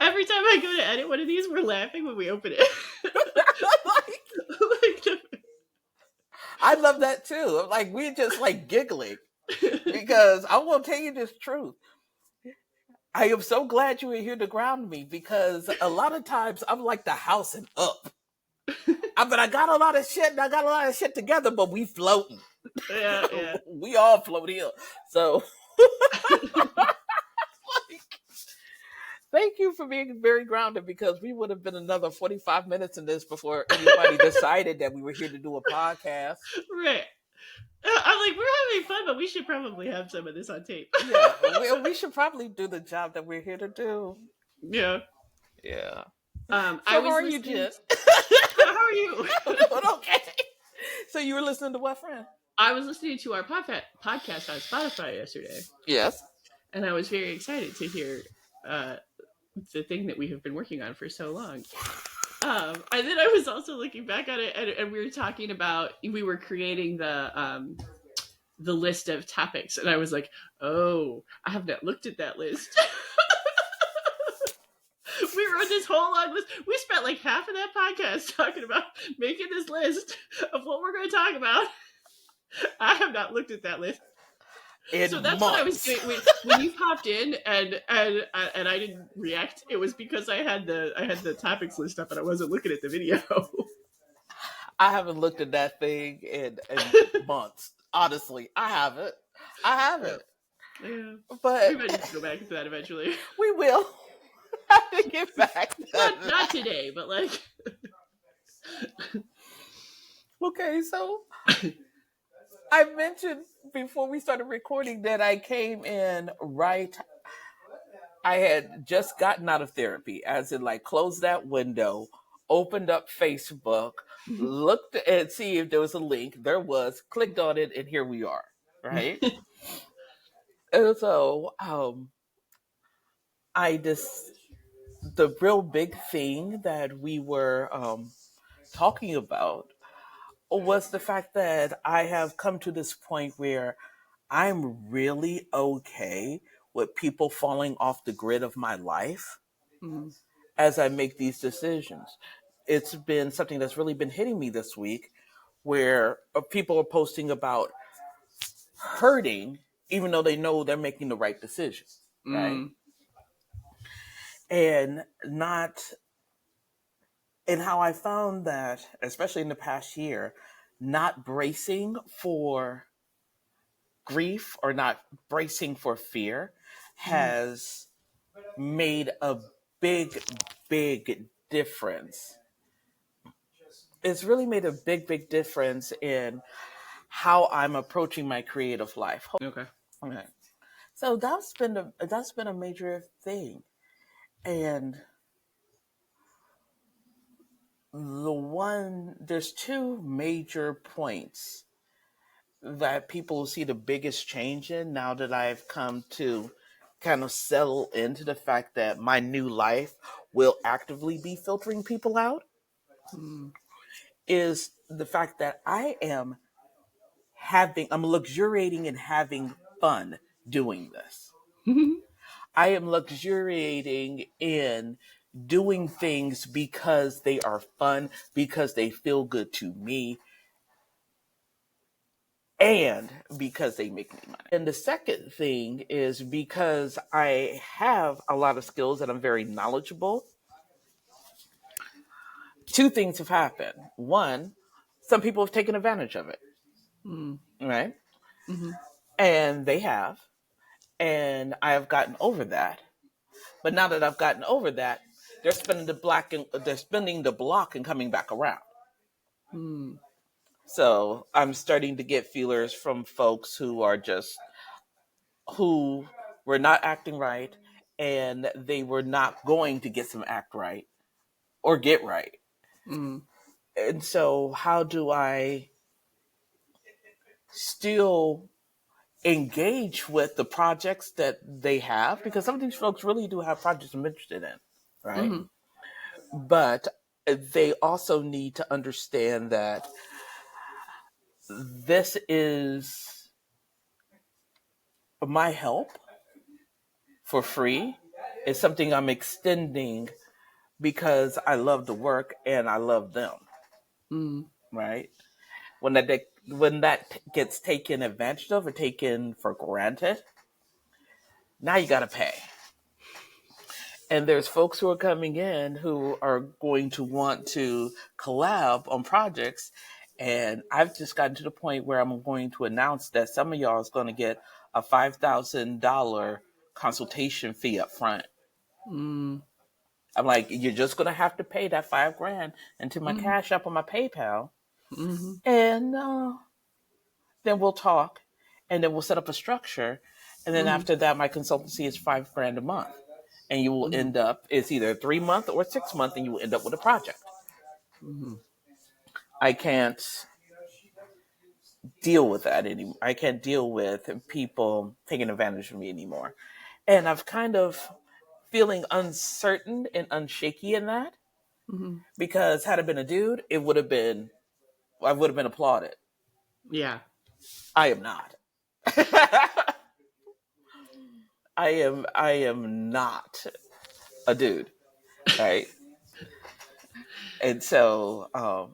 Every time I go to edit one of these, we're laughing when we open it. Like, I love that too. Like we're just like giggling because I will tell you this truth. I am so glad you were here to ground me because a lot of times I'm like the house and up. I got a lot of shit and I got a lot of shit together, but we floating. yeah, yeah. We all float here. So thank you for being very grounded because we would have been another 45 minutes in this before anybody decided that we were here to do a podcast. Right. I'm like, we're having fun, but we should probably have some of this on tape. Yeah, we should probably do the job that we're here to do. Yeah. Yeah. I So how was are you, listening. Jen? How are you? I'm doing okay. So you were listening to what, friend? I was listening to our podcast on Spotify yesterday, Yes. and I was very excited to hear uh, the thing that we have been working on for so long. And then I was also looking back at it, and we were talking about we were creating the list of topics, and I was like, oh, I have not looked at that list. We wrote this whole long list. We spent like half of that podcast talking about making this list of what we're going to talk about. I have not looked at that list. In So that's what I was months. doing when you popped in and I didn't react. It was because I had the topics list up and I wasn't looking at the video. I haven't looked at that thing in months. Honestly, I haven't. I haven't. Yeah, But we might need to go back to that eventually. we will have to get back to Not today, but like. Okay, so I mentioned before we started recording that I came in right. I had just gotten out of therapy, as in like closed that window, opened up Facebook, looked and see if there was a link. There was, clicked on it, and here we are. Right. And so I just the real big thing that we were talking about was the fact that I have come to this point where I'm really okay with people falling off the grid of my life Mhm. as I make these decisions. It's been something that's really been hitting me this week where people are posting about hurting even though they know they're making the right decision, right? Mm. And not, and how I found that, especially in the past year, not bracing for grief or not bracing for fear Mhm. has made a big, big difference. It's really made a big, big difference in how I'm approaching my creative life. Okay. Okay. So that's been a major thing. And there's two major points that people see the biggest change in now that I've come to kind of settle into the fact that my new life will actively be filtering people out Mm. is the fact that I'm luxuriating and having fun doing this. I am luxuriating in doing things because they are fun, because they feel good to me, and because they make me money. And the second thing is because I have a lot of skills and I'm very knowledgeable. Two things have happened. One, some people have taken advantage of it, Mm. right? Mhm. And they have. And I have gotten over that. But now that I've gotten over that, they're spinning the block and coming back around. Mm. So I'm starting to get feelers from folks who were not acting right and they were not going to get some act right or get right. Mm. And so how do I still engage with the projects that they have? Because some of these folks really do have projects I'm interested in, right? Mhm. But they also need to understand that this is my help for free It's something I'm extending because I love the work and I love them, Mm. right? When that gets taken advantage of or taken for granted, now you got to pay. And there's folks who are coming in who are going to want to collab on projects. And I've just gotten to the point where I'm going to announce that some of y'all is going to get a $5,000 consultation fee up front. Mm. I'm like, you're just going to have to pay that $5,000 into my Mm. Cash App or my PayPal. Mm. And then we'll talk. And then we'll set up a structure. And then Mm. after that, my consultancy is $5,000 a month. And you will Mm. end up, it's either 3 month or 6 month, and you will end up with a project. Mm. I can't deal with that anymore. I can't deal with people taking advantage of me anymore. And I've kind of feeling uncertain and unshaky in that Mm. because had it been a dude, I would have been applauded. Yeah. I am not. I am not a dude, right? And so,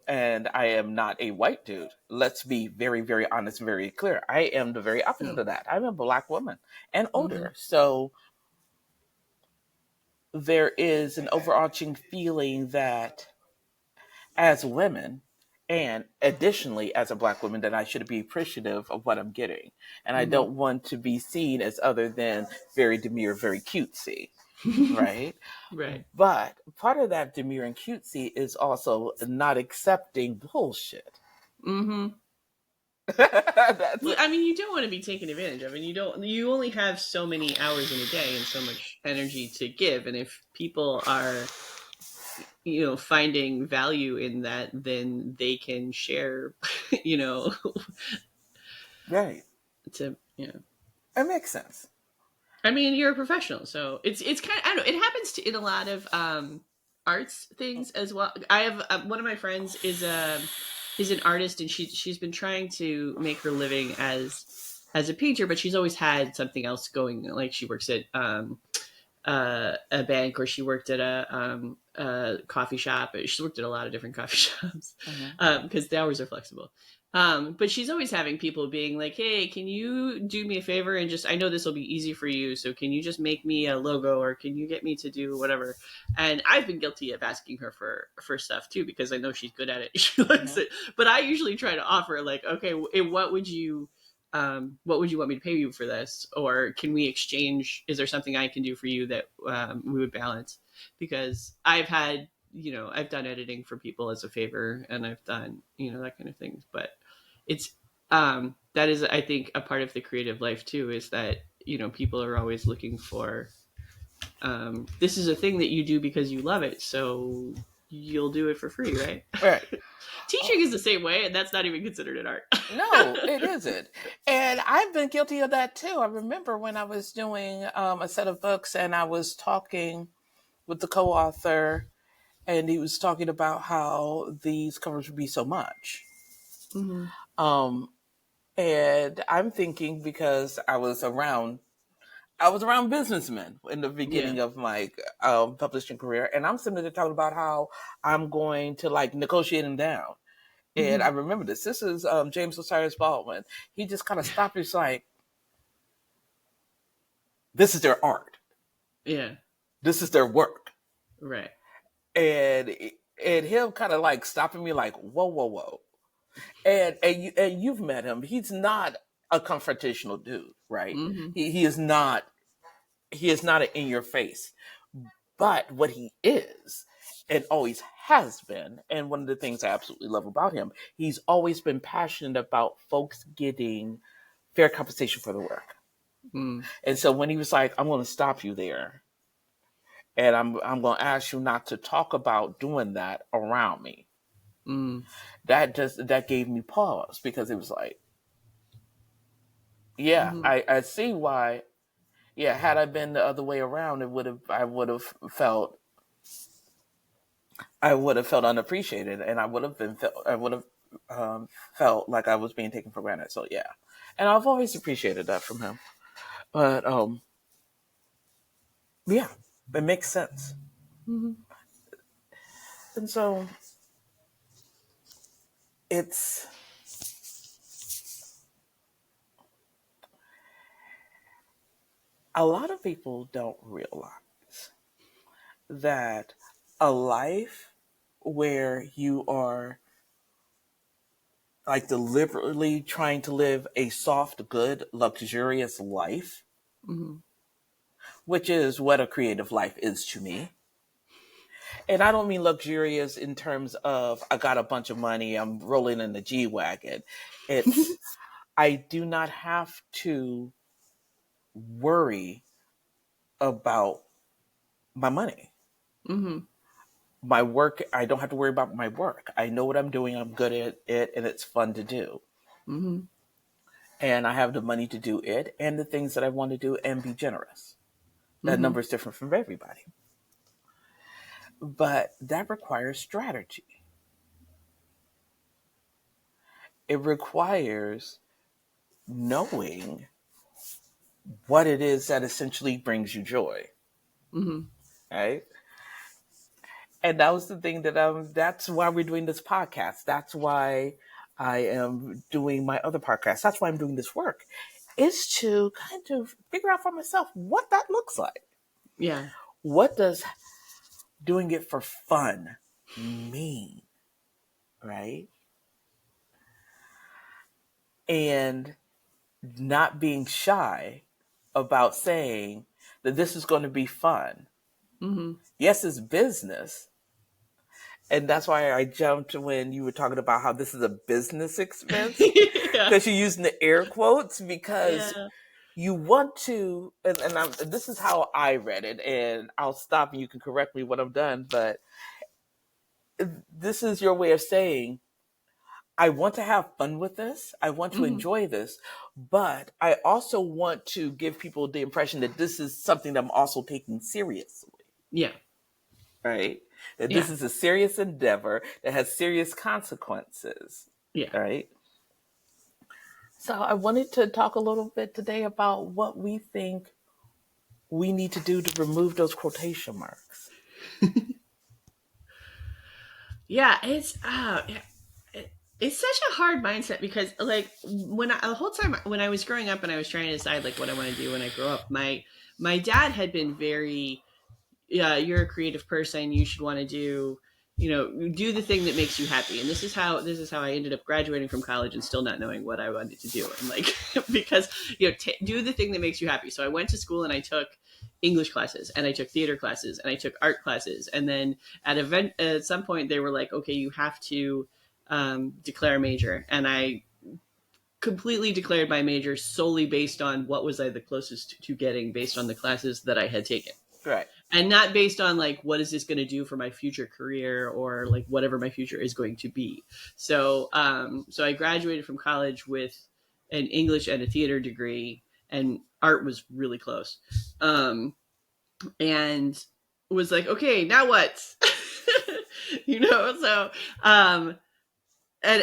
and I am not a white dude. Let's be very, very honest, very clear. I am the very opposite No. of that. I'm a black woman and Mm. older. So there is an overarching feeling that as women, and additionally as a black woman, that I should be appreciative of what I'm getting. And I Mm. don't want to be seen as other than very demure, very cutesy, right? Right. But part of that demure and cutesy is also not accepting bullshit. Mm. That's Well, I mean, you don't want to be taken advantage of, and you don't. You only have so many hours in a day and so much energy to give, and if people are, finding value in that, then they can share, you know, right. to It makes sense. I mean, you're a professional, so it's kind of, I don't know. It happens in a lot of arts things as well. I have one of my friends is an artist, and she's been trying to make her living as a painter, but she's always had something else going. Like she works at a bank, or she worked at a coffee shop. She's worked at a lot of different coffee shops Mhm. because the hours are flexible. But she's always having people being like, "Hey, can you do me a favor and just? I know this will be easy for you, so can you just make me a logo, or can you get me to do whatever?" And I've been guilty of asking her for stuff too because I know she's good at it. She likes Mhm. it, but I usually try to offer like, "Okay, what would you want me to pay you for this, or can we exchange? Is there something I can do for you that we would balance?" Because I've done editing for people as a favor, and I've done that kind of things, but it's that is, I think, a part of the creative life too, is that people are always looking for this is a thing that you do because you love it, so you'll do it for free, right? Right. Teaching Oh, is the same way, and that's not even considered an art. no, it isn't. And I've been guilty of that too. I remember when I was doing a set of books and I was talking with the co author, and he was talking about how these covers would be so much. Mm-hmm. Um, and I'm thinking because I was around businessmen in the Yeah. beginning of my publishing career, and I'm sitting there talking about how I'm going to like negotiate them down. And Mm-hmm. I remember this. This is James Osiris Baldwin. He just kind of stopped. He's like, "This is their art. Yeah. This is their work." Right. And and him kind of like stopping me, like, "Whoa, whoa, whoa." And you've met him. He's not a confrontational dude, right? Mm-hmm. He is not. He is not an in your face. But what he is, and always has been, and one of the things I absolutely love about him, he's always been passionate about folks getting fair compensation for the work. Mm. And so when he was like, "I'm going to stop you there, and I'm going to ask you not to talk about doing that around me," Mm. that gave me pause because it was like, yeah, Mm-hmm. I see why. Yeah, had I been the other way around, I would have felt unappreciated, and I would have felt like I was being taken for granted. So yeah, and I've always appreciated that from him. But yeah, It makes sense. Mm-hmm. And so it's a lot of people don't realize that a life where you are like deliberately trying to live a soft, good, luxurious life, Mm-hmm. which is what a creative life is to me. And I don't mean luxurious in terms of I got a bunch of money, I'm rolling in the G Wagon. It's I do not have to worry about my money. Mm-hmm. My work, I don't have to worry about my work. I know what I'm doing, I'm good at it, and it's fun to do. Mm-hmm. And I have the money to do it and the things that I want to do and be generous. That Mm-hmm. number is different from everybody. But that requires strategy. It requires knowing what it is that essentially brings you joy, Mm-hmm. right? And that was the thing that's why we're doing this podcast. That's why I am doing my other podcast. That's why I'm doing this work, is to kind of figure out for myself what that looks like. Yeah. What does doing it for fun mean, right? And not being shy about saying that this is going to be fun. Mm-hmm. Yes, it's business. And that's why I jumped when you were talking about how this is a business expense, Yeah. because you're using the air quotes, because Yeah. you want to, this is how I read it, and I'll stop and you can correct me when I'm done, but this is your way of saying, I want to have fun with this. I want to Mm-hmm. enjoy this, but I also want to give people the impression that this is something that I'm also taking seriously, Yeah. right? That Yeah. this is a serious endeavor that has serious consequences, Yeah. right? So I wanted to talk a little bit today about what we think we need to do to remove those quotation marks. Yeah. It's such a hard mindset because like the whole time when I was growing up and I was trying to decide like what I want to do when I grow up, my dad had been very, yeah, you're a creative person, you should want to do, do the thing that makes you happy. And this is how I ended up graduating from college and still not knowing what I wanted to do. And like because do the thing that makes you happy. So I went to school and I took English classes and I took theater classes and I took art classes, and then at some point they were like, okay, you have to declare a major, and I completely declared my major solely based on what was I the closest to getting based on the classes that I had taken, Right. and not based on like what is this going to do for my future career or like whatever my future is going to be. So I graduated from college with an English and a theater degree, and art was really close. And was like, okay, now what? So um and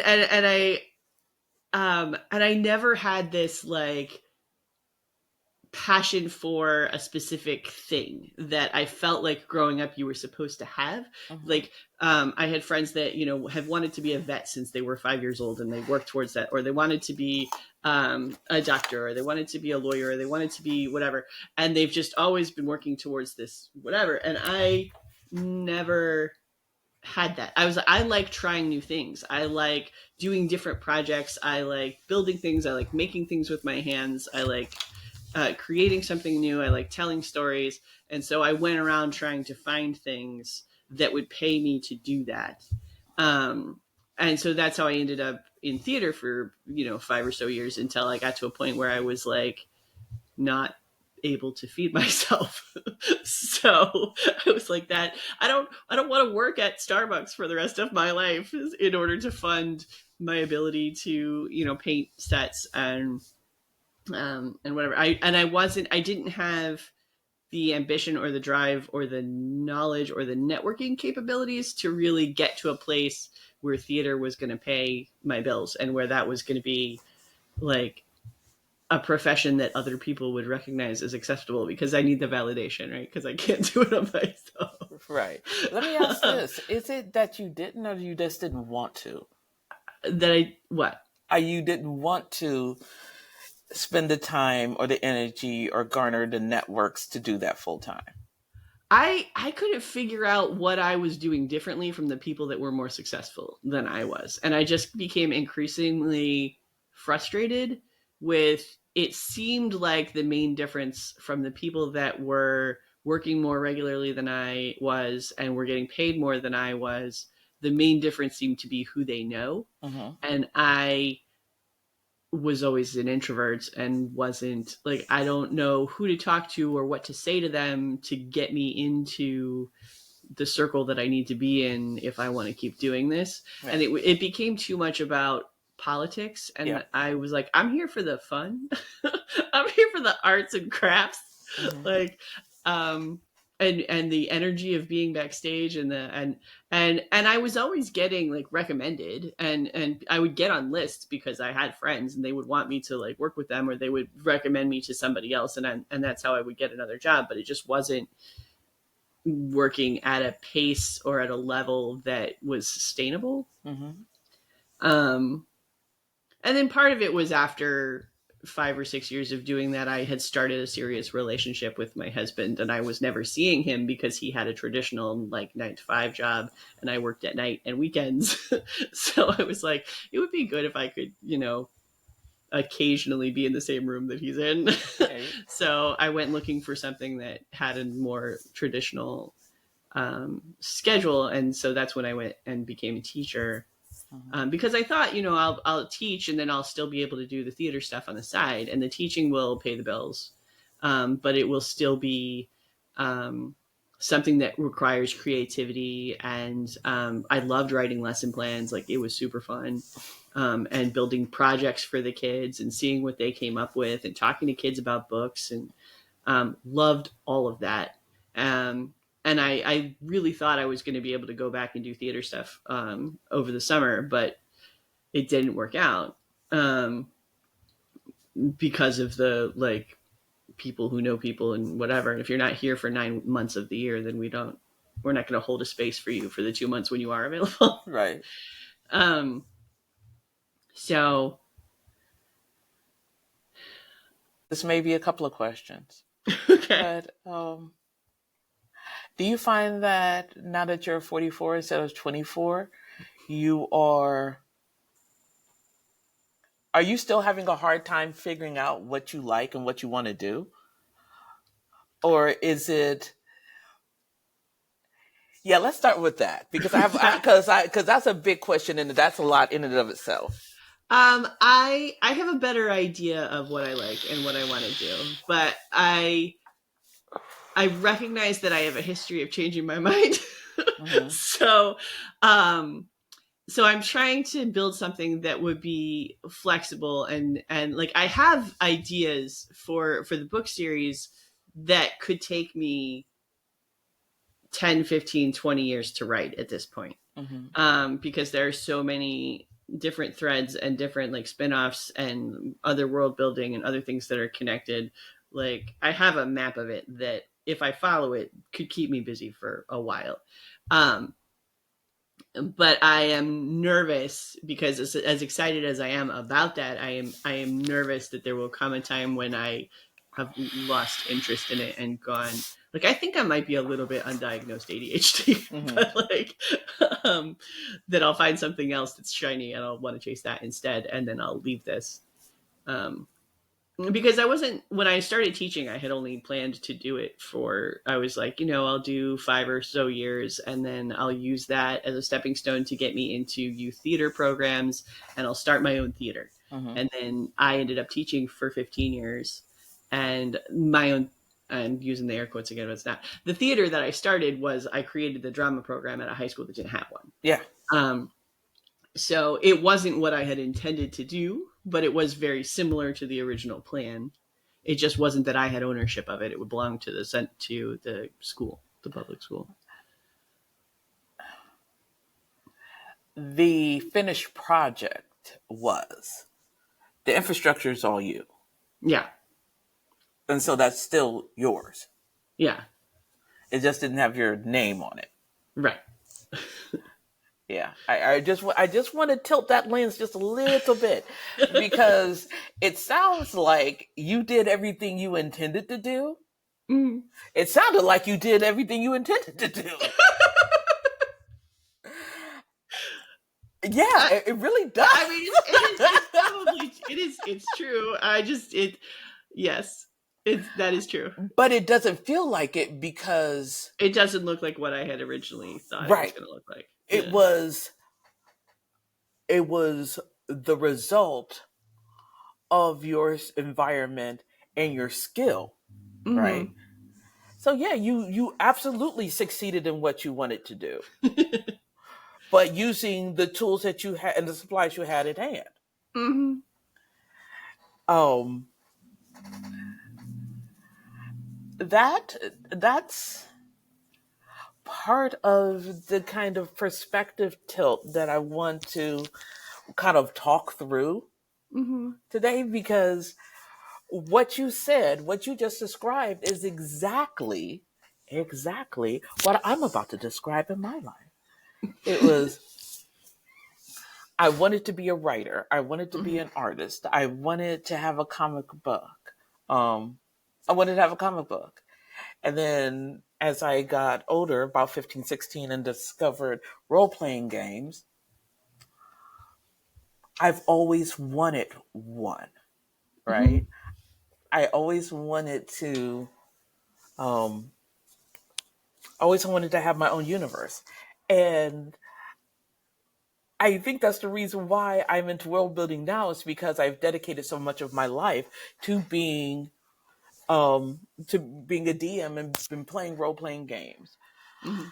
I never had this like passion for a specific thing that I felt like growing up you were supposed to have. Mm-hmm. Like, I had friends that, have wanted to be a vet since they were 5 years old and they worked towards that, or they wanted to be a doctor, or they wanted to be a lawyer, or they wanted to be whatever. And they've just always been working towards this, whatever. And I never had that. I like trying new things. I like doing different projects. I like building things. I like making things with my hands. I like creating something new. I like telling stories. And so I went around trying to find things that would pay me to do that. Um, and so that's how I ended up in theater for, 5 or so years, until I got to a point where I was like not able to feed myself. So I was like that. I don't want to work at Starbucks for the rest of my life in order to fund my ability to, paint sets and whatever. I didn't have the ambition or the drive or the knowledge or the networking capabilities to really get to a place where theater was going to pay my bills and where that was going to be like a profession that other people would recognize as acceptable, because I need the validation, right? Because I can't do it on Right. Let me ask myself. this. Is it that you didn't or you just didn't want to? That I what? You didn't want to spend the time or the energy or garner the networks to do that full time? I couldn't figure out what I was doing differently from the people that were more successful than I was. And I just became increasingly frustrated with, it seemed like the main difference from the people that were working more regularly than I was and were getting paid more than I was, the main difference seemed to be who they know. Mm-hmm. And I was always an introvert and wasn't like, I don't know who to talk to or what to say to them to get me into the circle that I need to be in if I want to keep doing this. Right. And it became too much about politics. Yeah. And I was like, I'm here for the fun. I'm here for the arts and crafts. Mm-hmm. Like, um, and the energy of being backstage, and and I was always getting like recommended, and I would get on lists because I had friends and they would want me to like work with them, or they would recommend me to somebody else, and that's how I would get another job. But it just wasn't working at a pace or at a level that was sustainable. Mm-hmm. Um, and then part of it was after 5 or 6 years of doing that, I had started a serious relationship with my husband, and I was never seeing him because he had a traditional like 9 to 5 job, and I worked at night and weekends. So I was like, it would be good if I could, occasionally be in the same room that he's in. Right. So I went looking for something that had a more traditional schedule, and so that's when I went and became a teacher. Mm-hmm. Because I thought, I'll teach and then I'll still be able to do the theater stuff on the side, and the teaching will pay the bills, but it will still be um, something that requires creativity. And I loved writing lesson plans; like it was super fun, and building projects for the kids and seeing what they came up with, and talking to kids about books, and loved all of that. Um, and I really thought I was going to be able to go back and do theater stuff over the summer, but it didn't work out um, because of the like people who know people and whatever. And if you're not here for 9 months of the year, then we're not going to hold a space for you for the 2 months when you are available. Right. um, so This may be a couple of questions, okay. but do you find that now that you're 44 instead of 24, you are you still having a hard time figuring out what you like and what you want to do? Or is it, yeah, let's start with that because because that's a big question and that's a lot in and of itself. I have a better idea of what I like and what I want to do, but I recognize that I have a history of changing my mind. Mm-hmm. so um so I'm trying to build something that would be flexible, and like I have ideas for the book series that could take me 10, 15, 20 years to write at this point. Mm-hmm. Because there are so many different threads and different like spin-offs and other world building and other things that are connected. Like I have a map of it that if I follow it could keep me busy for a while. Um, but I am nervous because as excited as I am about that, I am nervous that there will come a time when I have lost interest in it and gone. Like I think I might be a little bit undiagnosed ADHD, Mm-hmm. but like um, that I'll find something else that's shiny and I'll want to chase that instead, and then I'll leave this. Um, because I wasn't, when I started teaching, I had only planned to do it for, I was like, I'll do 5 or so years and then I'll use that as a stepping stone to get me into youth theater programs, and I'll start my own theater. Mm-hmm. And then I ended up teaching for 15 years, and my own, I'm using the air quotes again, but it's not. The theater that I started was, I created the drama program at a high school that didn't have one. Yeah. Um, so it wasn't what I had intended to do, but it was very similar to the original plan. It just wasn't that I had ownership of it. It would belong to the school, the public school. The finished project was the infrastructure is all you. Yeah. And so that's still yours. Yeah. It just didn't have your name on it. Right. Yeah, I just want to tilt that lens just a little bit because it sounds like you did everything you intended to do. Mm. It sounded like you did everything you intended to do. Yeah, I, it really does. I mean, it's probably, it's true. Yes, that is true. But it doesn't feel like it because, It doesn't look like what I had originally thought it was right, going to look like. it Yeah. was it was the result of your environment and your skill, right? Mm-hmm. So yeah, you absolutely succeeded in what you wanted to do, but using the tools that you had and the supplies you had at hand. Mm-hmm. Um, that that's part of the kind of perspective tilt that I want to kind of talk through Mm-hmm. today because what you said, what you just described is exactly what I'm about to describe in my life. It was I wanted to be a writer. I wanted to be Mm-hmm. an artist. I wanted to have a comic book. Um, I wanted to have a comic book. And then as I got older, about 15, 16, and discovered role playing games, I've always wanted one, Mm-hmm. right? I always wanted to, um, always wanted to have my own universe. And I think that's the reason why I'm into world building now is because I've dedicated so much of my life to being a DM and been playing role playing games. Mm-hmm.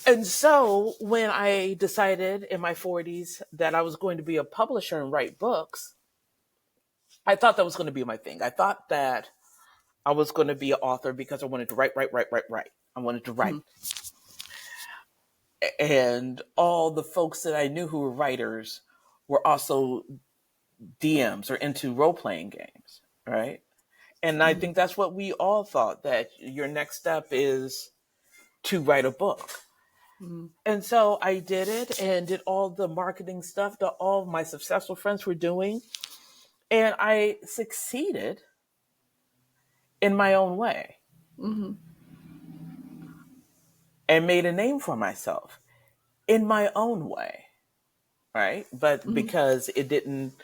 And so when I decided in my 40s that I was going to be a publisher and write books, I thought that was going to be my thing. I thought that I was going to be an author because I wanted to write. I wanted to write. Mm-hmm. And all the folks that I knew who were writers were also DMs or into role playing games, right? And I Mm-hmm. think that's what we all thought that your next step is to write a book. Mm-hmm. And so I did it and did all the marketing stuff that all my successful friends were doing. And I succeeded in my own way Mm-hmm. and made a name for myself in my own way, right? But Mm-hmm. because it didn't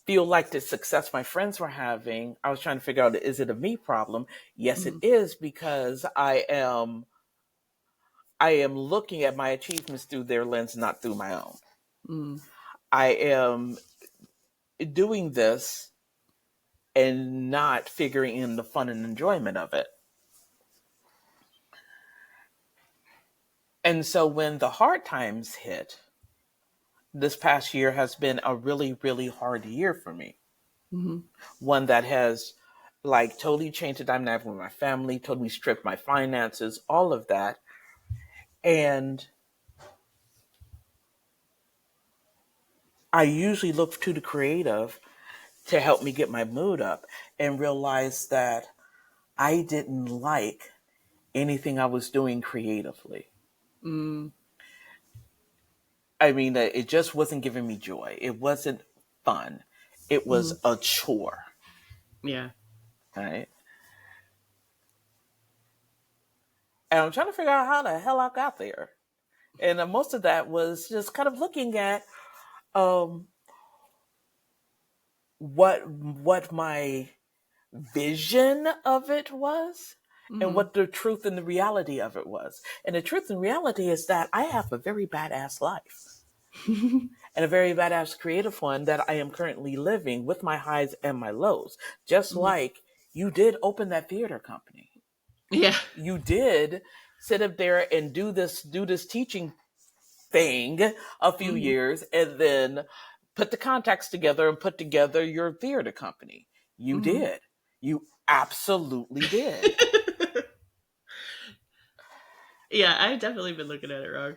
feel like the success my friends were having, I was trying to figure out, is it a me problem? Yes, it Mm-hmm. is because I am looking at my achievements through their lens, not through my own. Mm-hmm. I am doing this and not figuring in the fun and enjoyment of it. And so when the hard times hit, this past year has been a really, really hard year for me. Mm-hmm. One that has like totally changed the dynamic with my family, totally stripped my finances, all of that. And I usually look to the creative to help me get my mood up and realize that I didn't like anything I was doing creatively. Mm-hmm. I mean, it just wasn't giving me joy. It wasn't fun. It Mm-hmm. was a chore, Yeah. right? And I'm trying to figure out how the hell I got there. And most of that was just kind of looking at um, what my vision of it was and Mm-hmm. what the truth and the reality of it was. And the truth and reality is that I have a very badass life and a very badass creative one that I am currently living with my highs and my lows. Just Mm-hmm. like you did open that theater company. Yeah. You did sit up there and do this teaching thing a few Mm-hmm. years and then put the contacts together and put together your theater company. You Mm-hmm. did. You absolutely did. Yeah, I've definitely been looking at it wrong.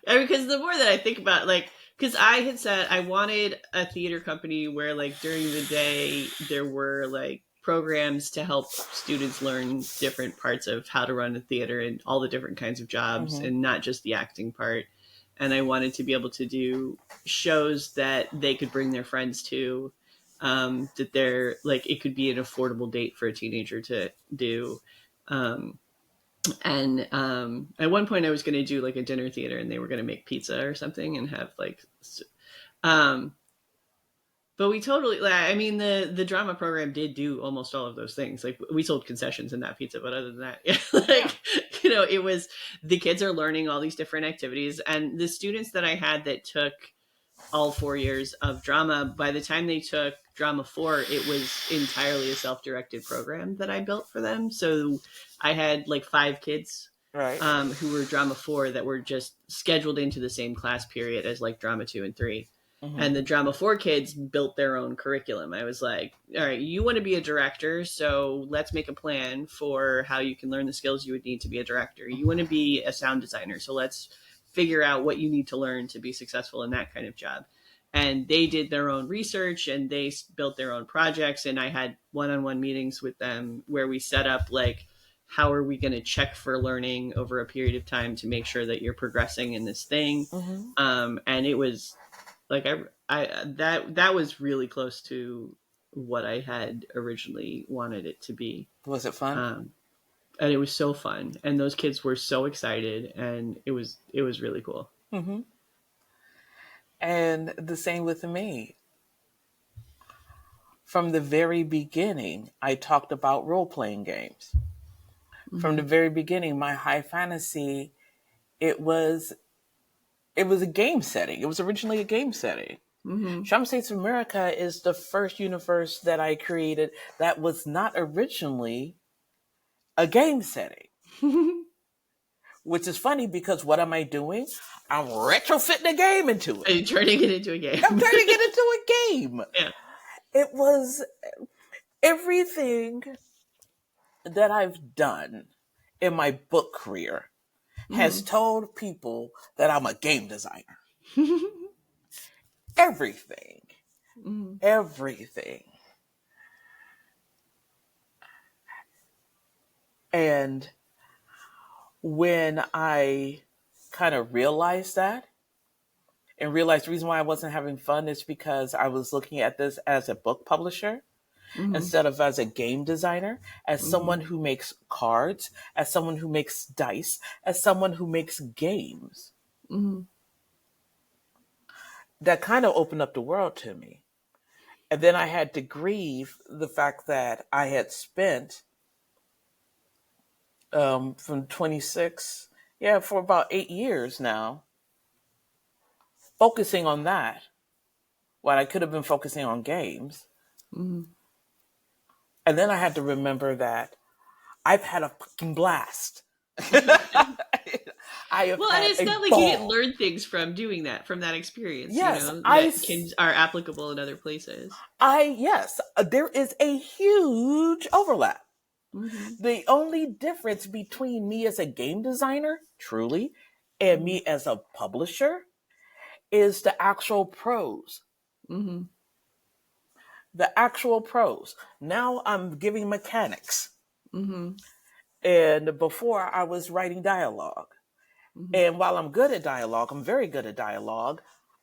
I mean, because the more that I think about, like, because I had said I wanted a theater company where, like, during the day there were like programs to help students learn different parts of how to run a theater and all the different kinds of jobs, Mm-hmm. and not just the acting part. And I wanted to be able to do shows that they could bring their friends to, that they're like, it could be an affordable date for a teenager to do. And at one point I was going to do like a dinner theater, and they were going to make pizza or something and have like um but we totally, like, I mean, the drama program did do almost all of those things. Like, we sold concessions in that pizza, but other than that, yeah, Yeah. like, it was, the kids are learning all these different activities, and the students that I had that took all 4 years of drama, by the time they took drama 4, it was entirely a self-directed program that I built for them. So I had like 5 kids, Right. who were drama 4, that were just scheduled into the same class period as like drama 2 and 3. Mm-hmm. And the drama 4 kids built their own curriculum. I was like, all right, you want to be a director, so let's make a plan for how you can learn the skills you would need to be a director. You want to be a sound designer, so let's figure out what you need to learn to be successful in that kind of job. And they did their own research, and they built their own projects, and I had one-on-one meetings with them where we set up, like, how are we going to check for learning over a period of time to make sure that you're progressing in this thing. Mm-hmm. And it was like, that was really close to what I had originally wanted it to be. Was it fun? And it was so fun, and those kids were so excited, and it was really cool. Mm-hmm. And the same with me. From the very beginning, I talked about role playing games. From the Mm-hmm. very beginning, my high fantasy, it was a game setting. It was originally a game setting. Mm-hmm. Shaman States of America is the first universe that I created that was not originally a game setting. Which is funny because what am I doing? I'm retrofitting a game into it. And turning it into a game. I'm turning it into a game. Yeah. It was everything that I've done in my book career has Mm-hmm. told people that I'm a game designer. Everything. Mm-hmm. Everything. And when I kind of realized that, and realized the reason why I wasn't having fun is because I was looking at this as a book publisher Mm-hmm. instead of as a game designer, as Mm-hmm. someone who makes cards, as someone who makes dice, as someone who makes games. Mm-hmm. That kind of opened up the world to me. And then I had to grieve the fact that I had spent from 26, for about 8 years now, focusing on that when I could have been focusing on games. Mm-hmm. And then I had to remember that I've had a fucking blast. I have Well, and had it's a not like you didn't ball. learn things from doing that, from that experience, Yes, that are applicable in other places. there is a huge overlap. Mm-hmm. The only difference between me as a game designer, truly, and Mm-hmm. me as a publisher is the actual prose. Mm-hmm. The actual prose. Now I'm giving mechanics. Mm-hmm. And before I was writing dialogue. Mm-hmm. And while I'm good at dialogue, I'm very good at dialogue,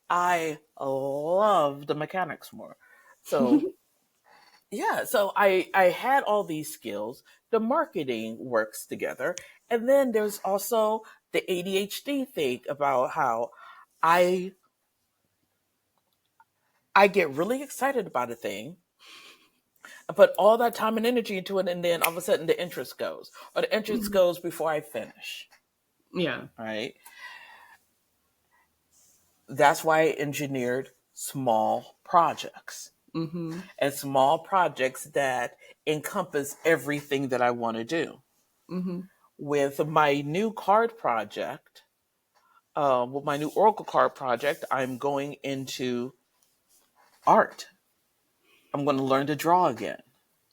I love the mechanics more. So so I had all these skills. The marketing works together. And then there's also the ADHD thing about how I I get really excited about a thing. I put all that time and energy into it, and then all of a sudden the interest goes. Or the interest Mm-hmm. goes before I finish. Yeah. Right? That's why I engineered small projects. Mm-hmm. And small projects that encompass everything that I want to do. Mm-hmm. With my new card project, with my new Oracle card project, I'm going into art. I'm going to learn to draw again.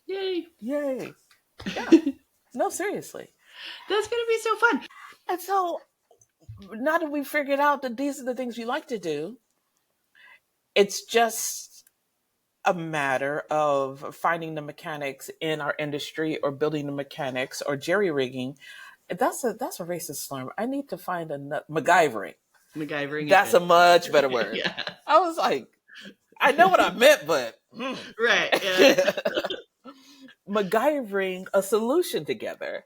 Yay. Yay. Yeah. That's No, seriously. going to be so fun. And so now that we've figured out that these are the things we like to do, It's just a matter of finding the mechanics in our industry or building the mechanics or jerry rigging. That's a racist term. I need to find a MacGyvering. MacGyvering is That's good. a much better word. Yeah. I was like, I know what I meant, but Right. Yeah. MacGyvering a solution together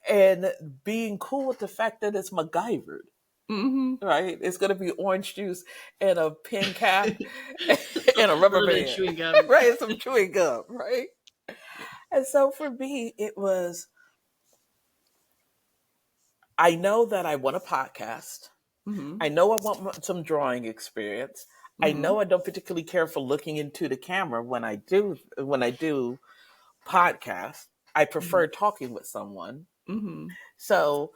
and being cool with the fact that it's MacGyvered. Mm-hmm. Right? It's going to be orange juice and a pen cap and a A rubber little bit of band. chewing gum. Right? And some chewing gum. Right? And so for me, it was, I know that I want a podcast. Mm-hmm. I know I want some drawing experience. I Mm-hmm. know I don't particularly care for looking into the camera when I do podcasts. I prefer talking with someone. Mm-hmm. So,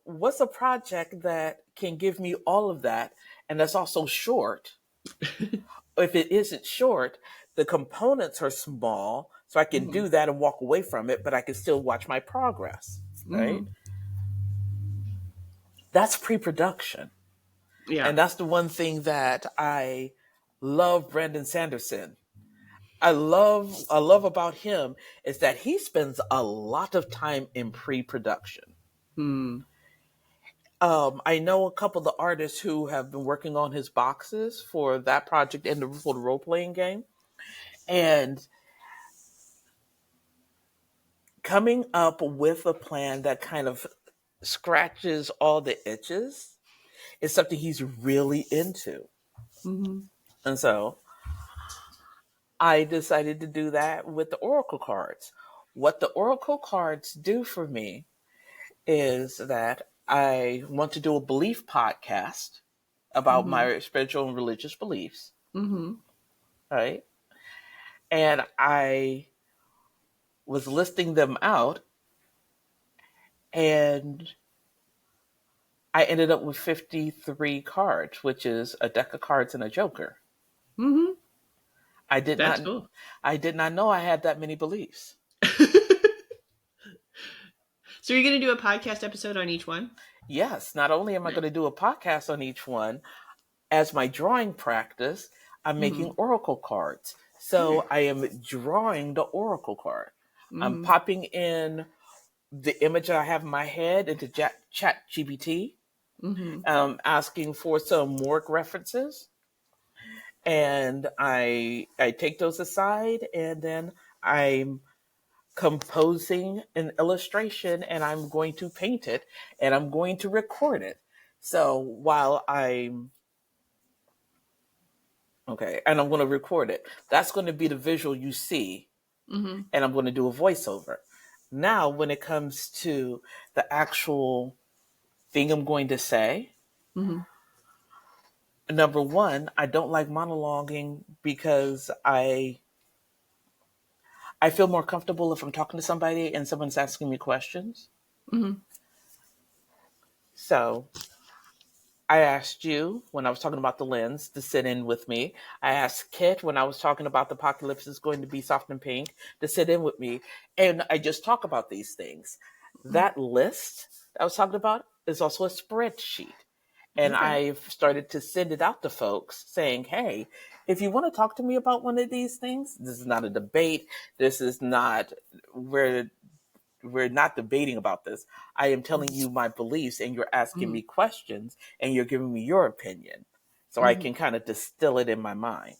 what's a project that can give me all of that and that's also short? If it isn't short, the components are small, so I can Mm-hmm. do that and walk away from it, but I can still watch my progress, right? Mm-hmm. That's pre-production. Yeah. And that's the one thing that I love Brandon Sanderson. I love about him is that he spends a lot of time in pre-production. Hmm. I know a couple of the artists who have been working on his boxes for that project and for the role playing game. And coming up with a plan that kind of scratches all the itches is something he's really into. Mm-hmm. And so I decided to do that with the Oracle cards. What the Oracle cards do for me is that I want to do a belief podcast about Mm-hmm. my spiritual and religious beliefs, Mm-hmm. right? And I was listing them out, and I ended up with 53 cards, which is a deck of cards and a joker. Mm-hmm. I did That's not cool. I did not know I had that many beliefs. So you're going to do a podcast episode on each one? Yes, not only am I Yeah. going to do a podcast on each one, as my drawing practice, I'm making Mm-hmm. oracle cards. Okay. So I am drawing the oracle card. I'm Mm-hmm. popping in the image I have in my head into Chat GPT, Mm-hmm. asking for some work references, and I take those aside, and then I'm composing an illustration, and I'm going to paint it, and I'm going to record it. So while I'm okay, and I'm going to record it, that's going to be the visual you see, Mm-hmm. and I'm going to do a voiceover. Now, when it comes to the actual thing I'm going to say, Mm-hmm. number one, I don't like monologuing because I feel more comfortable if I'm talking to somebody and someone's asking me questions. Mm-hmm. So I asked you when I was talking about the lens to sit in with me. I asked Kit when I was talking about the apocalypse is going to be soft and pink to sit in with me. And I just talk about these things. That list I was talking about is also a spreadsheet. And Okay. I've started to send it out to folks saying, hey, if you want to talk to me about one of these things, this is not a debate. This is not, we're not debating about this. I am telling you my beliefs, and you're asking Mm-hmm. me questions, and you're giving me your opinion. So I Mm-hmm. can kind of distill it in my mind.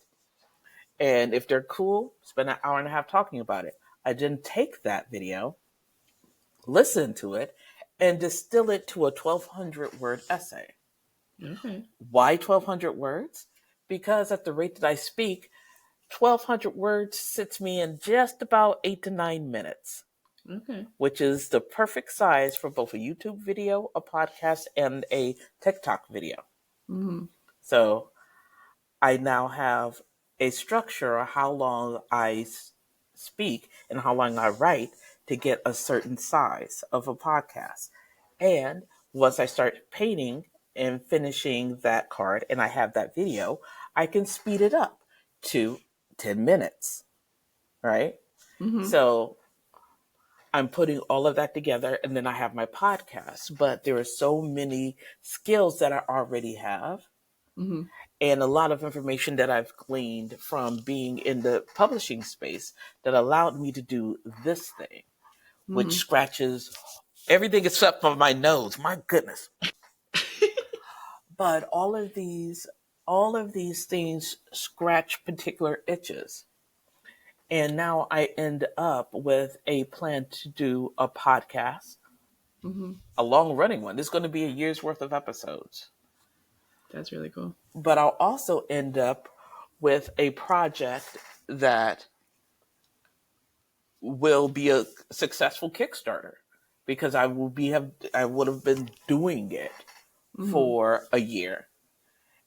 And if they're cool, spend an hour and a half talking about it. I then take that video, listen to it, and distill it to a 1,200 word essay. Okay. Why 1,200 words? Because at the rate that I speak, 1,200 words sits me in just about 8 to 9 minutes, Okay. which is the perfect size for both a YouTube video, a podcast, and a TikTok video. Mm-hmm. So I now have a structure of how long I speak and how long I write to get a certain size of a podcast. And once I start painting and finishing that card and I have that video, I can speed it up to 10 minutes, right? Mm-hmm. So I'm putting all of that together and then I have my podcast. But there are so many skills that I already have. Mm-hmm. and a lot of information that I've gleaned from being in the publishing space that allowed me to do this thing, which Mm-hmm. scratches everything except for my nose. My goodness. But all of these things scratch particular itches. And now I end up with a plan to do a podcast, Mm-hmm. a long running one. It's going to be a year's worth of episodes. That's really cool. But I'll also end up with a project that will be a successful Kickstarter because I would have been doing it Mm-hmm. for a year,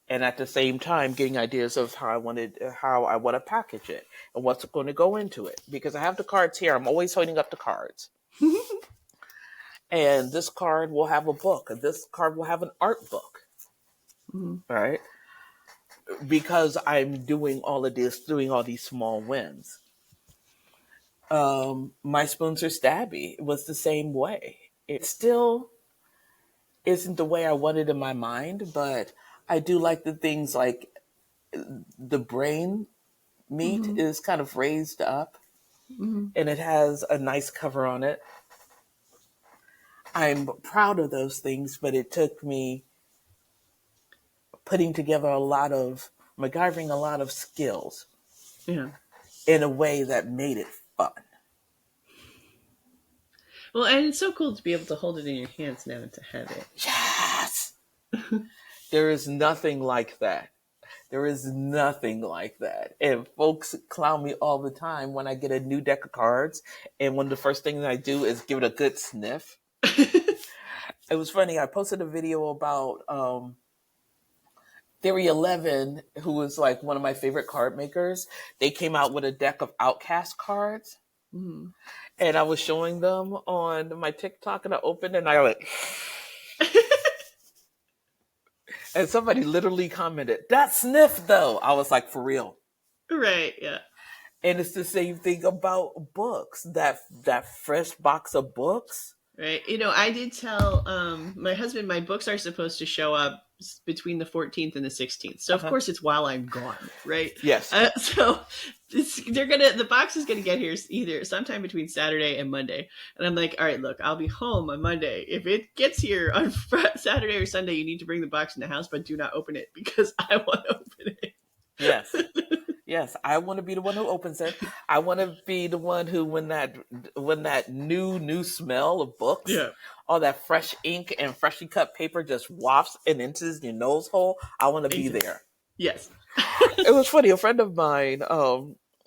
and at the same time getting ideas of how I want to package it and what's going to go into it, because I have the cards here. I'm always holding up the cards, and this card will have a book, and this card will have an art book, Mm-hmm. right? Because I'm doing all of this, doing all these small wins. My spoons are stabby. It was the same way. It still isn't the way I wanted in my mind, but I do like the things like the brain meat Mm-hmm. is kind of raised up Mm-hmm. and it has a nice cover on it. I'm proud of those things, but it took me putting together MacGyvering a lot of skills Yeah. in a way that made it fun. Well, and it's so cool to be able to hold it in your hands now and to have it. Yes! There is nothing like that. There is nothing like that. And folks clown me all the time when I get a new deck of cards, and one of the first things I do is give it a good sniff. It was funny. I posted a video about Theory 11, who was like one of my favorite card makers. They came out with a deck of Outcast cards, Mm-hmm. and I was showing them on my TikTok, and I opened it, and I went, and somebody literally commented, "That sniff though." I was like, for real. Right. Yeah. And it's the same thing about books. That fresh box of books. Right. I did tell my husband my books are supposed to show up between the 14th and the 16th. So of course it's while I'm gone, right? Yes. So the box is gonna get here either sometime between Saturday and Monday, and I'm like, all right, look, I'll be home on Monday. If it gets here on Saturday or Sunday, you need to bring the box in the house, but do not open it because I want to open it. Yes. Yes, I want to be the one who opens it. I want to be the one who, when that new smell of books, Yeah. all that fresh ink and freshly cut paper just wafts and enters your nose hole. I want to be there. Yes. It was funny. A friend of mine,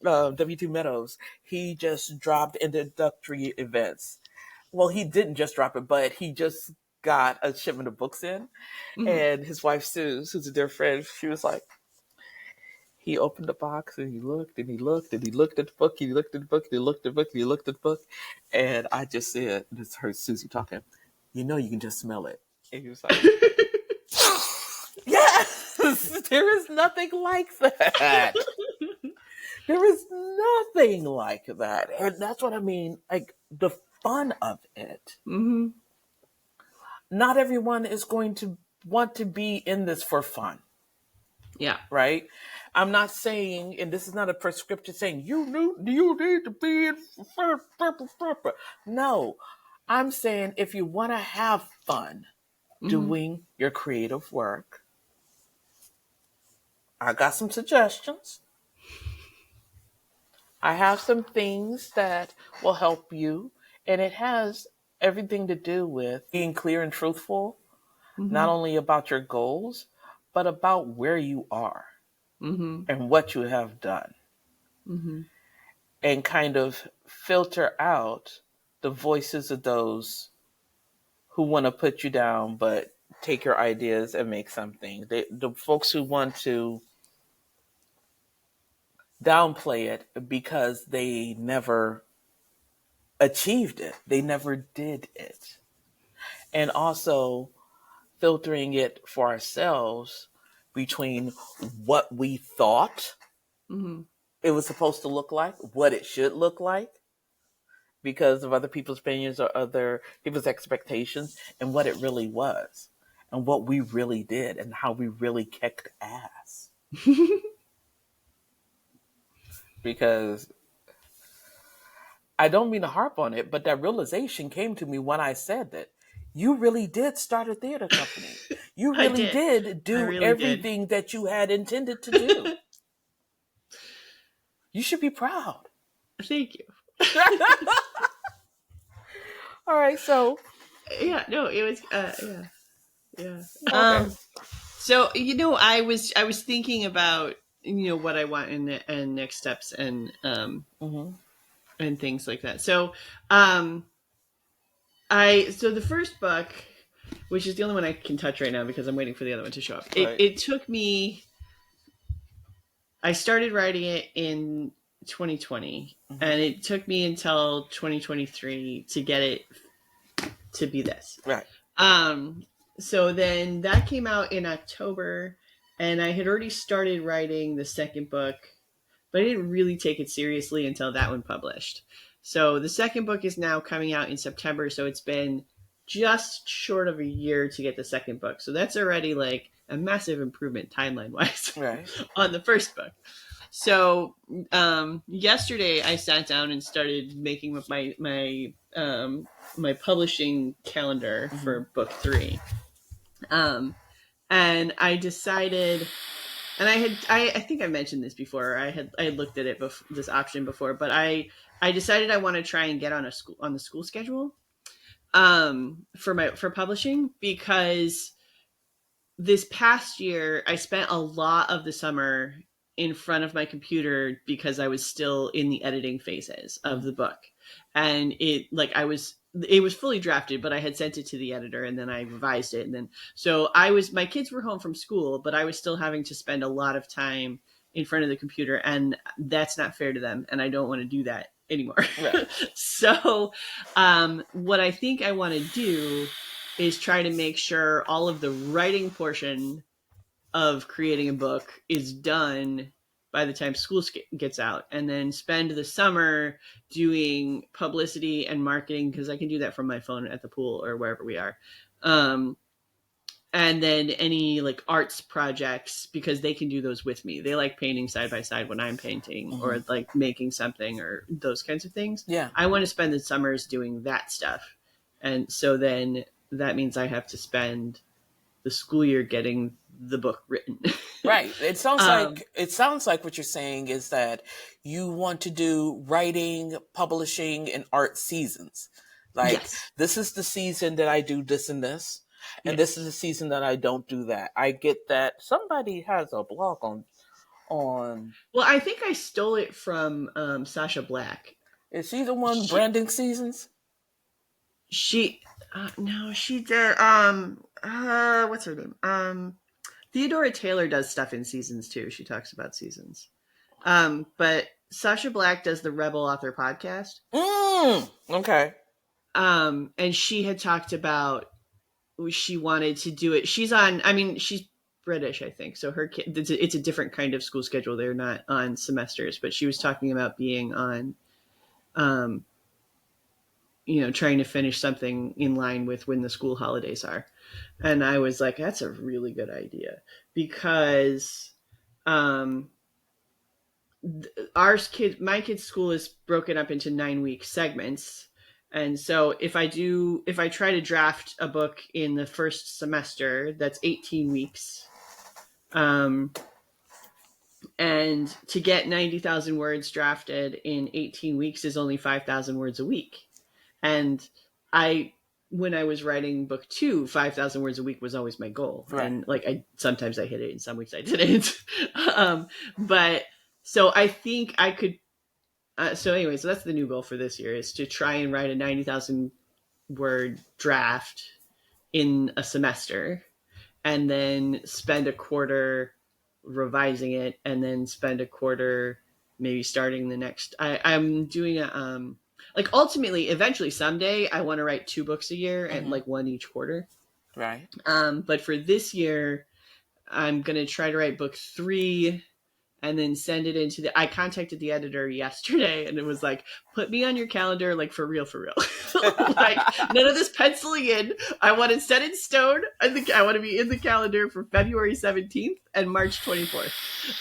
W2 Meadows, he just dropped introductory events. Well, he didn't just drop it, but he just got a shipment of books in, Mhm. and his wife Suze, who's a dear friend, she was like, he opened the box and he looked and he looked and he looked at the book, he looked at the book, and he looked at the book, and he looked at the book. And I just said, this heard Susie talking, you can just smell it. And he was like, yes, there is nothing like that. There is nothing like that. And that's what I mean, like the fun of it. Mm-hmm. Not everyone is going to want to be in this for fun. Yeah. Right? I'm not saying, and this is not a prescription saying, you need to be in. No. I'm saying if you want to have fun doing your creative work, I got some suggestions. I have some things that will help you, and it has everything to do with being clear and truthful, not only about your goals, but about where you are and what you have done. And kind of filter out the voices of those who want to put you down, but take your ideas and make something. The folks who want to downplay it because they never achieved it. They never did it. And also filtering it for ourselves between what we thought it was supposed to look like, what it should look like, because of other people's opinions or other people's expectations, and what it really was. and what we really did and how we really kicked ass. Because I don't mean to harp on it, but that realization came to me when I said that you really did start a theater company. You I really did. did do really everything that you had intended to do. You should be proud. Thank you. All right, so Yeah, no, it was yeah. okay. So I was thinking about what I want and next steps Mm-hmm. and things like that. So so the first book, which is the only one I can touch right now because I'm waiting for the other one to show up. Right. It took me. I started writing it in 2020, Mm-hmm. and it took me until 2023 to get it to be this. Right. So then that came out in October, and I had already started writing the second book, but I didn't really take it seriously until that one published. So the second book is now coming out in September, so it's been just short of a year to get the second book. So that's already like a massive improvement timeline wise Right. on the first book. So yesterday I sat down and started making my publishing calendar for book 3. And I decided, and I think I mentioned this before. I had looked at it this option before, but I decided I want to try and get on the school schedule for publishing, because this past year I spent a lot of the summer in front of my computer because I was still in the editing phases of the book. And it was fully drafted, but I had sent it to the editor and then I revised it. And then, so my kids were home from school, but I was still having to spend a lot of time in front of the computer, and that's not fair to them. And I don't want to do that anymore. Right. So, what I think I want to do is try to make sure all of the writing portion of creating a book is done by the time school gets out, and then spend the summer doing publicity and marketing, because I can do that from my phone at the pool or wherever we are. And then any like arts projects, because they can do those with me. They like painting side by side when I'm painting, or like making something or those kinds of things. Yeah. I want to spend the summers doing that stuff. And so then that means I have to spend the school year getting the book written. Right. It sounds like what you're saying is that you want to do writing, publishing, and art seasons. Like, yes. This is the season that I do this and this, and this is the season that I don't do that. I get that. Somebody has a blog on. Well, I think I stole it from Sasha Black. Is she the one branding seasons? No, she did. What's her name? Theodora Taylor does stuff in seasons too. She talks about seasons. But Sasha Black does the Rebel Author podcast. Okay. And she had talked about she wanted to do it. She's British, I think. So her kid, it's a different kind of school schedule. They're not on semesters, but she was talking about being on, trying to finish something in line with when the school holidays are. And I was like, that's a really good idea, because my kid's school is broken up into 9-week segments. And so if I try to draft a book in the first semester, that's 18 weeks. And to get 90,000 words drafted in 18 weeks is only 5,000 words a week. And when I was writing book 2, 5,000 words a week was always my goal. Right. And sometimes I hit it, and some weeks I didn't. But so I think I could. So that's the new goal for this year, is to try and write a 90,000 word draft in a semester, and then spend a quarter revising it, and then spend a quarter maybe starting the next. I'm doing ultimately, eventually, someday, I want to write 2 books a year, and one each quarter. Right. But for this year, I'm going to try to write book 3 and then send it into I contacted the editor yesterday, and it was like, put me on your calendar, like for real, like none of this penciling in. I want it set in stone. I want to be in the calendar for February 17th and March 24th.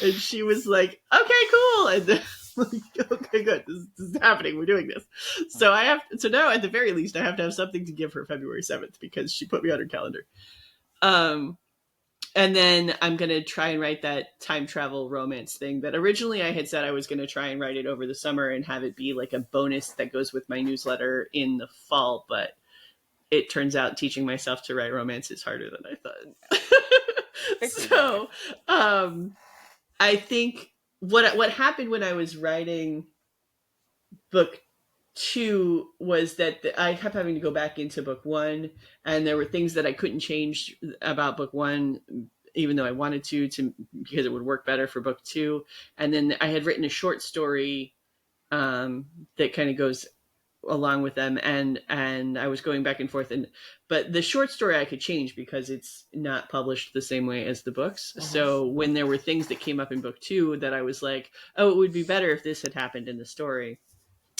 And she was like, okay, cool. And then, like, okay, good. This is happening. We're doing this. So now at the very least, I have to have something to give her February 7th because she put me on her calendar. And then I'm going to try and write that time travel romance thing that originally I had said I was going to try and write it over the summer and have it be like a bonus that goes with my newsletter in the fall. But it turns out teaching myself to write romance is harder than I thought. So I think what happened when I was writing book 2 was that I kept having to go back into book 1, and there were things that I couldn't change about book 1, even though I wanted to because it would work better for book 2. And then I had written a short story that kind of goes along with them, and I was going back and forth, but the short story I could change because it's not published the same way as the books. So when there were things that came up in book 2 that I was like, oh, it would be better if this had happened in the story,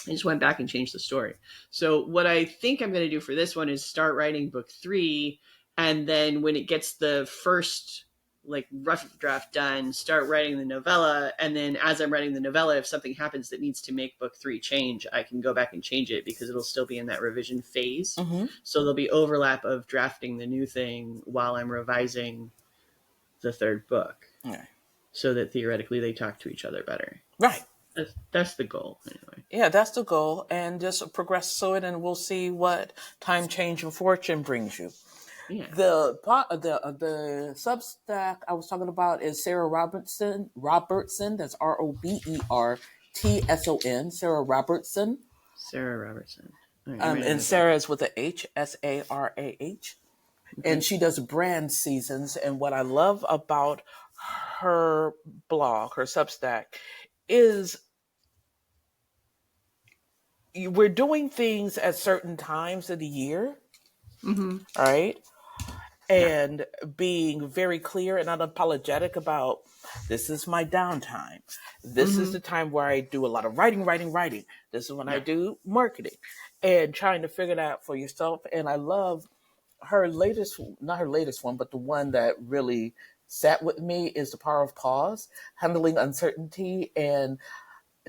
I just went back and changed the story. So what I think I'm going to do for this one is start writing book 3, and then when it gets the first like rough draft done, start writing the novella. And then as I'm writing the novella, if something happens that needs to make book 3 change, I can go back and change it because it'll still be in that revision phase. So there'll be overlap of drafting the new thing while I'm revising the third book. So that theoretically they talk to each other better. Right. That's the goal, anyway. Yeah, that's the goal, and just progress through it, and we'll see what time change and fortune brings you. Yeah. The Substack I was talking about is Sarah Robertson. That's Robertson. Sarah Robertson. Sarah Robertson. And Sarah is with a H, Sarah. And she does brand seasons. And what I love about her blog, her Substack, is we're doing things at certain times of the year, right? And being very clear and unapologetic about this is my downtime. This is the time where I do a lot of writing. This is when I do marketing, and trying to figure that out for yourself. And I love her latest, not her latest one, but the one that really sat with me is The Power of Pause, handling uncertainty and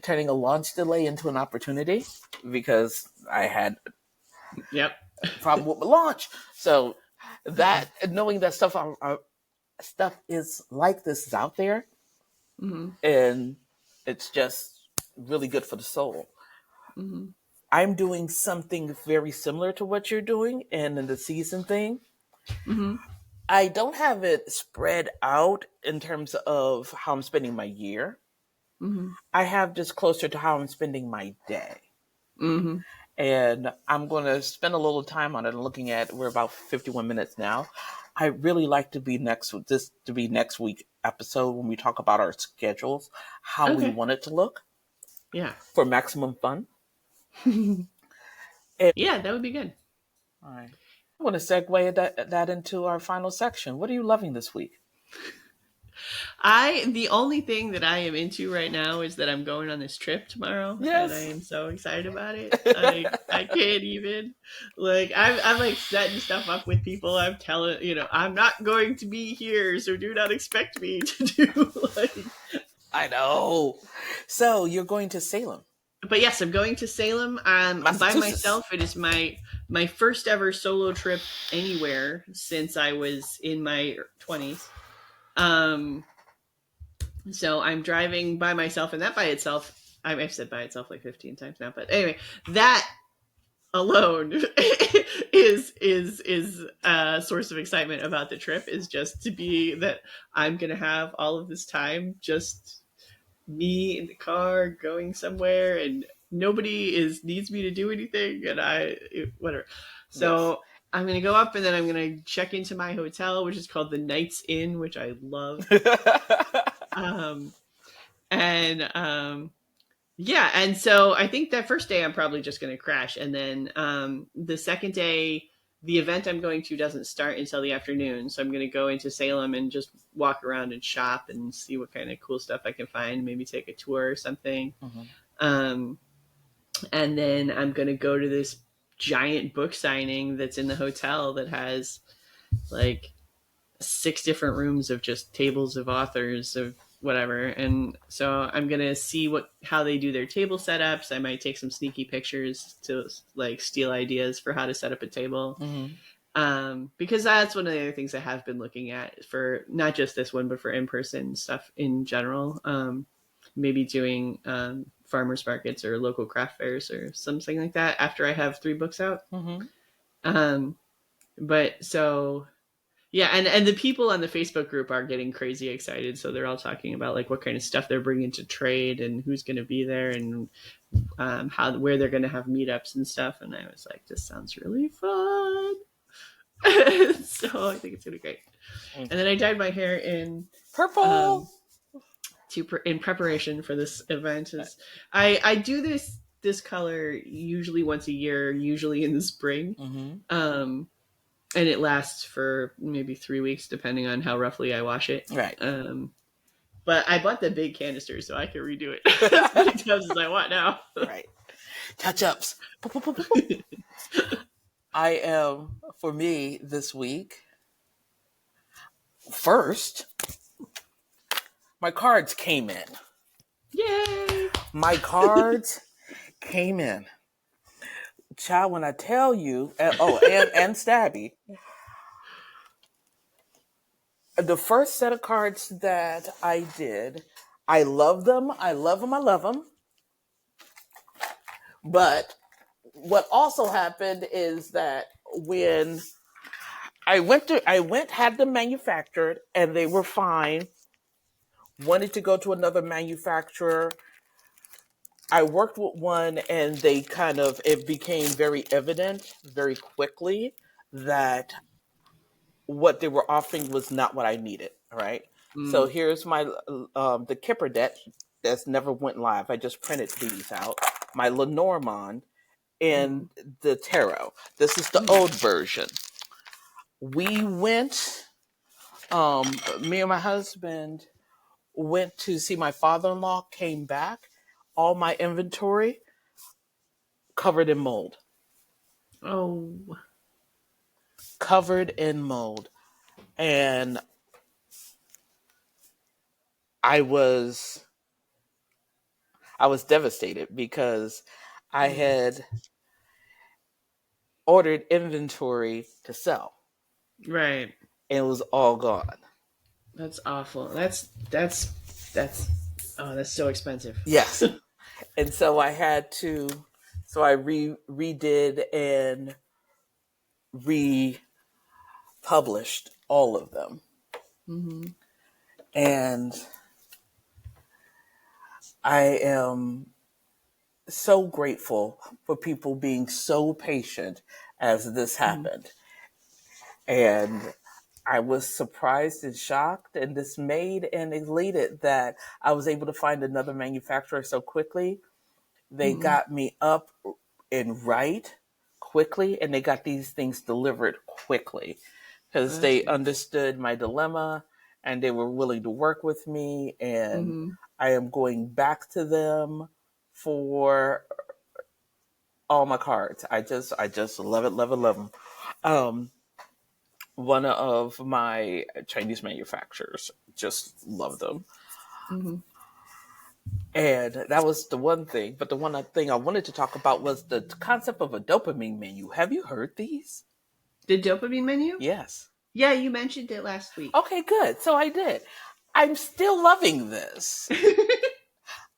turning a launch delay into an opportunity, because I had a problem with my launch. So that, knowing that stuff is like this is out there, and it's just really good for the soul. I'm doing something very similar to what you're doing, and in the season thing, I don't have it spread out in terms of how I'm spending my year. I have this closer to how I'm spending my day. And I'm going to spend a little time on it and looking at, we're about 51 minutes now. I really like to be next week episode when we talk about our schedules, how we want it to look. Yeah. For maximum fun. Yeah, that would be good. All right. I want to segue that into our final section. What are you loving this week? The only thing that I am into right now is that I'm going on this trip tomorrow. Yes. And I am so excited about it. I can't even, I'm like setting stuff up with people. I'm telling, I'm not going to be here, so do not expect me to do I know. So you're going to Salem. But yes, I'm going to Salem by myself. It is my first ever solo trip anywhere since I was in my 20s. So I'm driving by myself, and that by itself, I've said by itself like 15 times now, but anyway, that alone is a source of excitement about the trip, is just to be that I'm going to have all of this time, just me in the car going somewhere, and nobody needs me to do anything, and whatever. So I'm going to go up, and then I'm going to check into my hotel, which is called the Knights Inn, which I love. And so I think that first day I'm probably just going to crash. And then the second day the event I'm going to doesn't start until the afternoon. So I'm going to go into Salem and just walk around and shop and see what kind of cool stuff I can find. Maybe take a tour or something. Mm-hmm. Um, and then I'm going to go to this giant book signing that's in the hotel that has like 6 different rooms of just tables of authors of whatever. And so I'm going to see how they do their table setups. I might take some sneaky pictures to like steal ideas for how to set up a table. Because that's one of the other things I have been looking at for not just this one, but for in-person stuff in general. Maybe doing farmers markets or local craft fairs or something like that after I have 3 books out. But so yeah, and the people on the Facebook group are getting crazy excited. So they're all talking about like what kind of stuff they're bringing to trade and who's going to be there and where they're going to have meetups and stuff. And I was like, this sounds really fun. So I think it's going to be great. And then I dyed my hair in purple in preparation for this event. I do this color usually once a year, usually in the spring. And it lasts for maybe 3 weeks, depending on how roughly I wash it. Right. But I bought the big canister, so I can redo it as many times as I want now. Right. Touch-ups. I am, for me, this week, first, my cards came in. Yay! My cards came in. Child, when I tell you, and Stabby, the first set of cards that I did, I love them. I love them. I love them. But what also happened is that when had them manufactured and they were fine, wanted to go to another manufacturer. I worked with one and it became very evident very quickly that what they were offering was not what I needed, right? So here's my, the Kipper deck that's never went live. I just printed these out. My Lenormand and the Tarot. This is the old version. We went, me and my husband went to see my father-in-law, came back, all my inventory covered in mold. Oh. Covered in mold. And I was devastated because I had ordered inventory to sell. Right. And it was all gone. That's awful. That's so expensive. Yes. And so I had to, I redid and republished all of them. And I am so grateful for people being so patient as this happened. And I was surprised and shocked and dismayed and elated that I was able to find another manufacturer so quickly. They got me up and right quickly, and they got these things delivered quickly because they understood my dilemma and they were willing to work with me. And I am going back to them for all my cards. I just love it, love it, love them. One of my Chinese manufacturers, just love them. And that was the one thing. But the one thing I wanted to talk about was the concept of a dopamine menu. Have you heard these? The dopamine menu? Yes. Yeah, you mentioned it last week. Okay, good. So I did. I'm still loving this.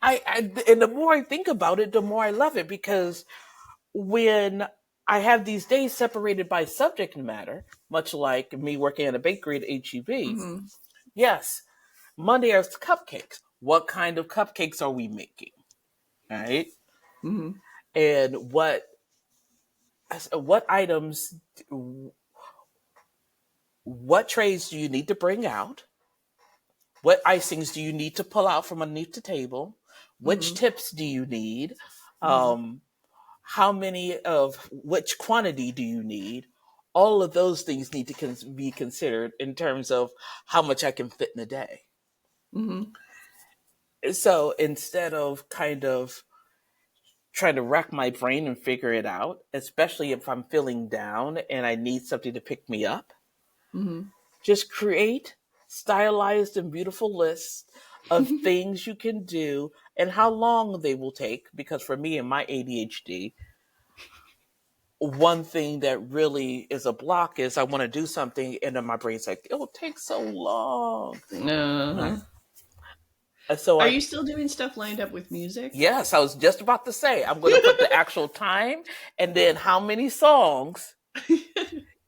And the more I think about it, the more I love it, because when I have these days separated by subject matter, much like me working at a bakery at HEB, yes, Monday is cupcakes. What kind of cupcakes are we making? Right? And what items, what trays do you need to bring out? What icings do you need to pull out from underneath the table? Which tips do you need? How many of which quantity do you need? All of those things need to be considered in terms of how much I can fit in a day. Mm-hmm. So instead of kind of trying to rack my brain and figure it out, especially if I'm feeling down and I need something to pick me up, Mm-hmm. just create stylized and beautiful lists of things you can do and how long they will take. Because for me and my ADHD, one thing that really is a block is I want to do something and then my brain's like, it will take so long. Uh-huh. And so Are I, you still doing stuff lined up with music? yes, I was just about to say, I'm going to put the actual time and then how many songs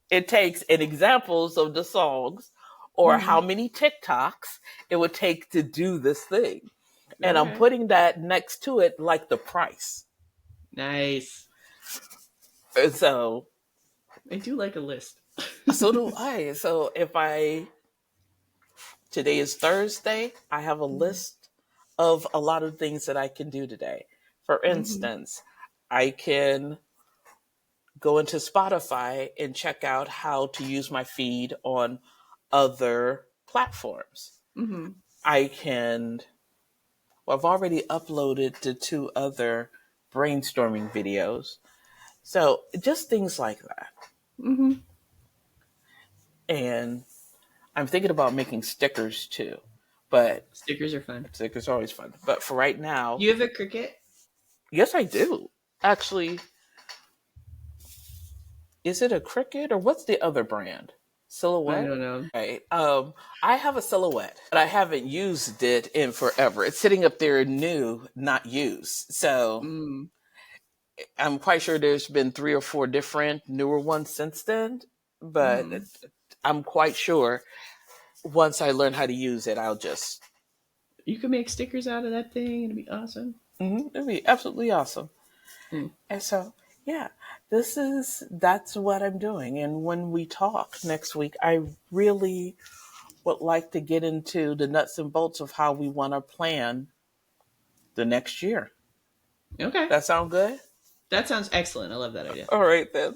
it takes and examples of the songs or Mm-hmm. how many TikToks it would take to do this thing. And I'm Okay. putting that next to it like the price. Nice. And so, I do like a list. so do I. So today is Thursday, I have a list of a lot of things that I can do today. For Mm-hmm. instance, I can go into Spotify and check out how to use my feed on other platforms. Mm-hmm. I can, well, I've already uploaded the two other brainstorming videos. So just things like that. Mm-hmm. And I'm thinking about making stickers too. But Stickers are fun. stickers are always fun. But for right now, You have a Cricut? yes, I do. Actually, is it a Cricut or what's the other brand? I Silhouette? don't know. Right. I have a Silhouette, but I haven't used it in forever. It's sitting up there new, not used. So Mm. I'm quite sure there's been 3 or 4 different newer ones since then. But Mm-hmm. I'm quite sure once I learn how to use it, I'll just, You can make stickers out of that thing. It'd be awesome. it'd be absolutely awesome. Mm. And so, yeah, that's what I'm doing. And when we talk next week, I really would like to get into the nuts and bolts of how we want to plan the next year. Okay. That sound good? That sounds excellent. I love that idea. All right, then.